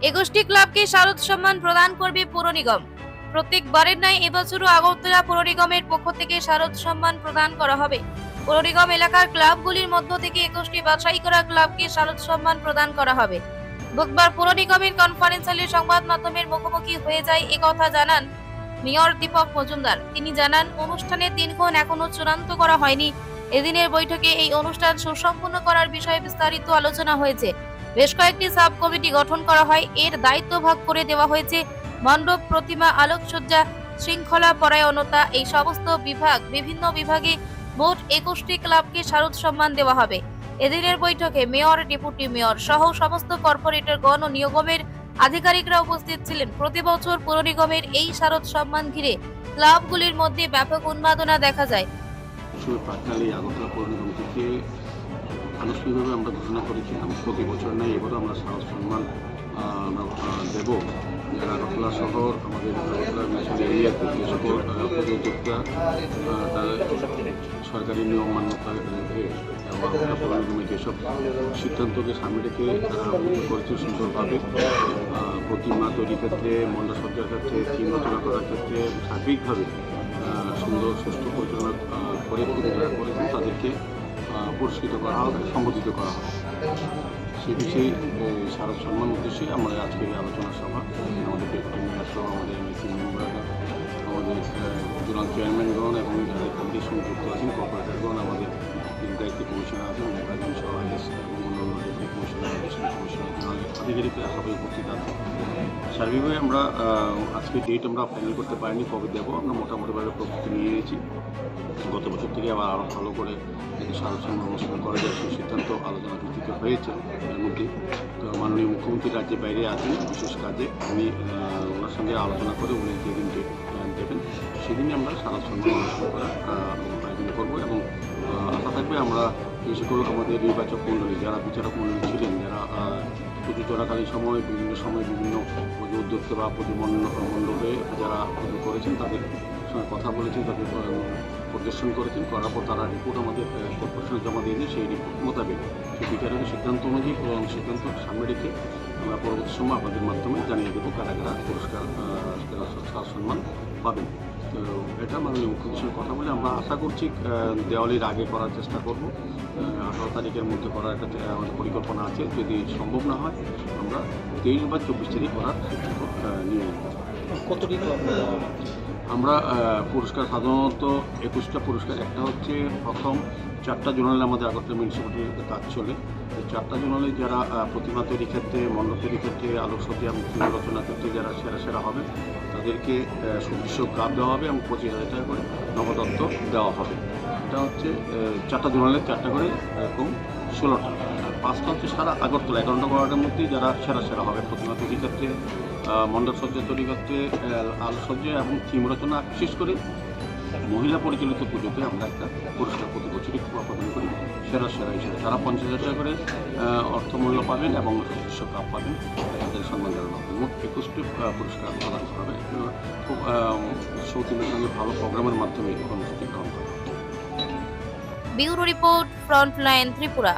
21টি ক্লাবকে শারদ সম্মান প্রদান করবে পৌর নিগম। প্রত্যেকবারের ন্যায় এবছরও আগরতলা পৌর নিগমের পক্ষ থেকে শারদ সম্মান প্রদান করা হবে। পৌর নিগম এলাকার ক্লাবগুলির মধ্য থেকে 21টি বাছাই করা ক্লাবকে শারদ সম্মান প্রদান করা হবে। বুধবার পৌর নিগমের কনফারেন্স হলে সংবাদ মাধ্যমের মুখোমুখি হয়ে যায় একথা জানান মেয়র দীপক মজুমদার। তিনি জানান, অনুষ্ঠানের দিনক্ষণ এখনো চূড়ান্ত করা হয়নি। এদিনের বৈঠকে এই অনুষ্ঠান সুসম্পন্ন করার বিষয়ে বিস্তারিত আলোচনা হয়েছে। বেশ কয়েকটি সাব কমিটি গঠন করা হয়। এর দায়িত্ব ভাগ করে দেওয়া হয়েছে মণ্ডপ, প্রতিমা, আলোকসজ্জা, শৃঙ্খলা পরায়ণতা, এই সমস্ত বিভাগ। বিভিন্ন বিভাগে মোট 21টি ক্লাবকে শারদ সম্মান দেওয়া হবে। এদিনের বৈঠকে মেয়র, ডেপুটি মেয়র সহ সমস্ত কর্পোরেটরগণ ও নিগমের আধিকারিকরা উপস্থিত ছিলেন। প্রতি বছর পৌর নিগমের এই শারদ সম্মান ঘিরে ক্লাবগুলির মধ্যে ব্যাপক উন্মাদনা দেখা যায়। প্রাককালে আগরতলা পৌর নিগম থেকে আনুষ্ঠানিকভাবে আমরা ঘোষণা করেছিলাম প্রতি বছর নয় এবারও আমরা শারদ সম্মান দেব। যারা আগরতলা শহর, আমাদের আগরতলা ন্যাশনাল এরিয়াতে যে সকল পর্যটকরা তাদের সরকারি নিয়ম মান্যতা রেখে এবং আগরতলা পৌর নিগমের যেসব সিদ্ধান্তকে সামনে রেখে তারা করেছে সুন্দরভাবে প্রতিমা তৈরির ক্ষেত্রে, মণ্ডপসজ্জার ক্ষেত্রে, থিম রচনা করার ক্ষেত্রে সার্বিকভাবে সুন্দর সুস্থ পরিচালনা করে যারা করেছেন তাদেরকে পুরস্কৃত করা হবে, সম্বোধিত করা হবে। সে বিষয়ে শারদ সম্মান উদ্দেশ্যে আমরা আজকে আলোচনা সভা, আমাদের ডেপুটি মেয়র সহ আমাদের এমএসি মেম্বাররা, আমাদের জোনাল চেয়ারম্যানগণ এবং যাদের কমিটির সঙ্গে যুক্ত আছেন, কর্পোরেটরগণ, আমাদের দায়িত্ব কমিশনার আছেন, মেকাজিন সহ আইএস এবং অন্যান্য deputy commissioner, district commissioner, zonal আধিকারিকরা সবাই উপস্থিত আছেন। সার্বিকভাবে আমরা আজকে ডেট আমরা ফাইনাল করতে পারিনি কবে দেবো। আমরা মোটামুটিভাবে প্রস্তুতি নিয়ে নিয়েছি। গত বছর থেকে আবার আরও ভালো করে শারদ সম্মান অনুষ্ঠান করা যায় সেই সিদ্ধান্ত আলোচনা ভিত্তিতে হয়েছে। এর মধ্যে তো মাননীয় মুখ্যমন্ত্রী রাজ্যের বাইরে আছেন বিশেষ কাজে, উনি ওনার সঙ্গে আলোচনা করে উনি যেদিন ডেট দেবেন সেদিনই আমরা শারদ সম্মান অনুষ্ঠান করার আয়োজন করবো। এবং আশা থাকবে আমরা বিশেষ করে আমাদের নির্বাচক মণ্ডলী, যারা বিচারক মণ্ডলী ছিলেন, যারা পুজো চলাকালীন সময় বিভিন্ন সময় বিভিন্ন পুজো উদ্যোক্তা বা পুজো মণ্ডপে যারা পুজো করেছেন তাদের সঙ্গে কথা বলেছেন, তাদের পরিদর্শন করেছেন, করার পর তারা রিপোর্ট আমাদের কর্পোরেশনে জমা দিয়েছে। সেই রিপোর্ট মোতাবেক সেই বিচারকের সিদ্ধান্ত অনুযায়ী এবং সিদ্ধান্ত সামনে রেখে আমরা পরবর্তী সময় আপনাদের মাধ্যমে জানিয়ে দেবো কারা কারা পুরস্কার সম্মান পাবেন। তো এটা মাননীয় মুখ্যমন্ত্রীর সঙ্গে কথা বলে আমরা আশা করছি দেওয়ালির আগে করার চেষ্টা করব। 18 তারিখের মধ্যে করার একটা আমাদের পরিকল্পনা আছে। যদি সম্ভব না হয় আমরা 23 বা 24 তারিখ করার সিদ্ধান্ত নিয়ে নেব। কতটি আমরা পুরস্কার সাধারণত 21টা পুরস্কার। একটা হচ্ছে প্রথম 4টা জোনালে আমাদের আগরতলা মিউনিসিপ্যালিটির কাজ চলে। এই 4টা জোনালে যারা প্রতিমা তৈরির ক্ষেত্রে, মণ্ডপ তৈরির ক্ষেত্রে, আলোকসজ্জা এবং থিম রচনার ক্ষেত্রে যারা সেরা হবে তাদেরকে সুদৃশ্য কাপ দেওয়া হবে এবং 25,000 টাকা করে নগদত্ব দেওয়া হবে। এটা হচ্ছে 4টা জোনালে 4টা করে, এরকম 16টা। আর 5টা হচ্ছে সারা আগরতলা 11টা ওয়ার্ডের মধ্যে যারা সেরা হবে প্রতিমা তৈরির ক্ষেত্রে, মণ্ডপসজ্জা তৈরি করতে, আলোকসজ্জা এবং থিম রচনা। বিশেষ করে মহিলা পরিচালিত পুজোতে আমরা একটা পুরস্কার প্রতি বছরই প্রদান করি সেরা হিসেবে। তারা 50,000 টাকা করে অর্থমূল্য পাবেন এবং সুদৃশ্য কাপ পাবেন, তাদের সম্মান জানানো হবে। মোট 21টি পুরস্কার প্রদান করা হবে। খুব সৌতিনের সঙ্গে ভালো প্রোগ্রামের মাধ্যমে কর্মসূচি গ্রহণ করা হবে। Bureau report, frontline Tripura.